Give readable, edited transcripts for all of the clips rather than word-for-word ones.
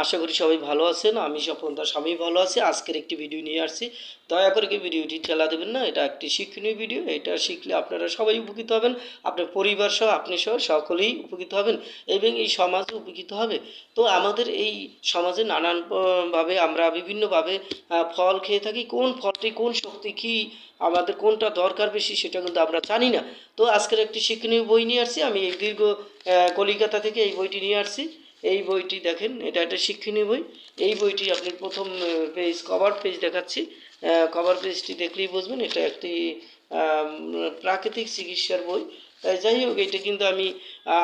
আশা করি সবাই ভালো আছেন। আমি স্বপন দাস, আমি ভালো আছি। আজকের একটি ভিডিও নিয়ে আসছি। দয়া করে কি ভিডিওটি ঠেলা দেবেন না। এটা একটি শিক্ষণীয় ভিডিও। এটা শিখলে আপনারা সবাই উপকৃত হবেন। আপনার পরিবার সহ, আপনি সহ সকলেই উপকৃত হবেন এবং এই সমাজও উপকৃত হবে। তো আমাদের এই সমাজে নানান ভাবে আমরা বিভিন্নভাবে ফল খেয়ে থাকি। কোন ফলটি কোন শক্তি কী আমাদের কোনটা দরকার বেশি সেটা কিন্তু আমরা জানি না। তো আজকের একটি শিক্ষণীয় বই নিয়ে আসছি। আমি এই দীর্ঘ কলিকাতা থেকে এই বইটি নিয়ে আসছি। এই বইটি দেখেন, এটা একটা শিক্ষণীয় বই। এই বইটি আপনি প্রথম পেজ, কভার পেজ দেখাচ্ছি। কভার পেজটি দেখলেই বুঝবেন এটা একটি প্রাকৃতিক চিকিৎসার বই। যাই হোক, এটা কিন্তু আমি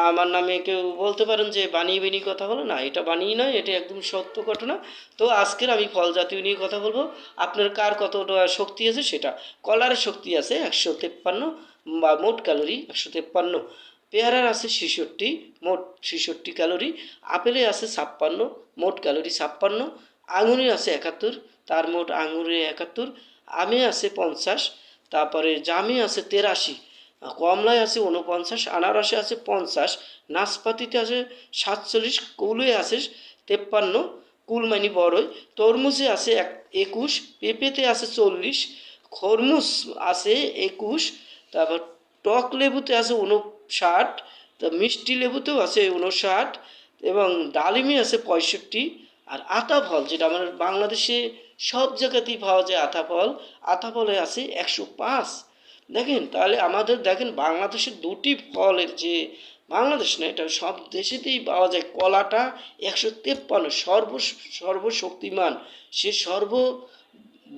আমার নামে কেউ বলতে পারেন যে বানিয়ে বানিয়ে কথা বলে, না, এটা বানিয়ে নয়, এটা একদম সত্য ঘটনা। তো আজকের আমি ফল জাতীয় নিয়ে কথা বলবো। আপনার কার কতটা শক্তি আছে সেটা। কলার শক্তি আছে 153 বা মোট ক্যালোরি 153। পেয়ারার আছে 66, মোট 66 ক্যালোরি। আপেলে আছে 56, মোট ক্যালোরি 56। আঙুরে আছে 71, তার মোট আঙুরে 71। আমে আছে 50, তারপরে জামে আছে 83, কমলায় আছে 49, আনারসে আছে 50, নাশপাতিতে আছে 47, কুলে আছে 53, কুল মানে বড়ই। তরমুজে আছে 21, পেঁপেতে আছে 40, খরমুজ আছে 21, তারপর টক লেবুতে আছে 59, তা মিষ্টি লেবুতেও আছে 59, এবং ডালিমে আছে 65। আর আতা ফল, যেটা আমাদের বাংলাদেশে সব জায়গাতেই পাওয়া যায়, আতা ফলে আছে 105। দেখেন, তাহলে আমাদের দেখেন বাংলাদেশের দুটি ফলের যে, বাংলাদেশ না, এটা সব দেশেতেই পাওয়া যায়। কলাটা 153, সর্বশক্তিমান, সে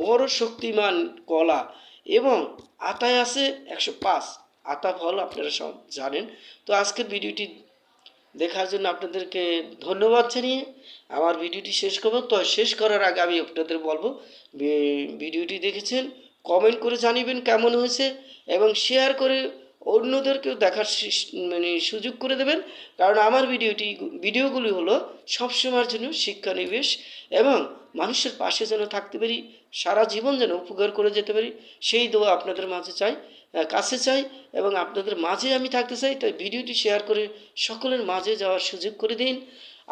বড় শক্তিমান কলা। এবং আতায় আছে 105। আতা ফল আপনারা সব জানেন। তো আজকের ভিডিওটি দেখার জন্য আপনাদেরকে ধন্যবাদ জানিয়ে আমার ভিডিওটি শেষ করব। তো শেষ করার আগে আমি আপনাদের বলবো, ভিডিওটি দেখেছেন, কমেন্ট করে জানিবেন কেমন হয়েছে, এবং শেয়ার করে অন্যদেরকেও দেখার সুযোগ করে দেবেন। কারণ আমার ভিডিওগুলি হলো সবসময়ের জন্য শিক্ষানিবেশ, এবং মানুষের পাশে যেন থাকতে পারি, সারা জীবন যেন উপকার করে যেতে পারি, সেই দোয়া আপনাদের মাঝে চাই, কাছে চাই, এবং আপনাদের মাঝে আমি থাকতে চাই। তাই ভিডিওটি শেয়ার করে সকলের মাঝে যাওয়ার সুযোগ করে দিন।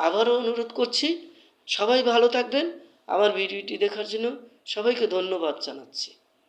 আবারও অনুরোধ করছি, সবাই ভালো থাকবেন। আমার ভিডিওটি দেখার জন্য সবাইকে ধন্যবাদ জানাচ্ছি।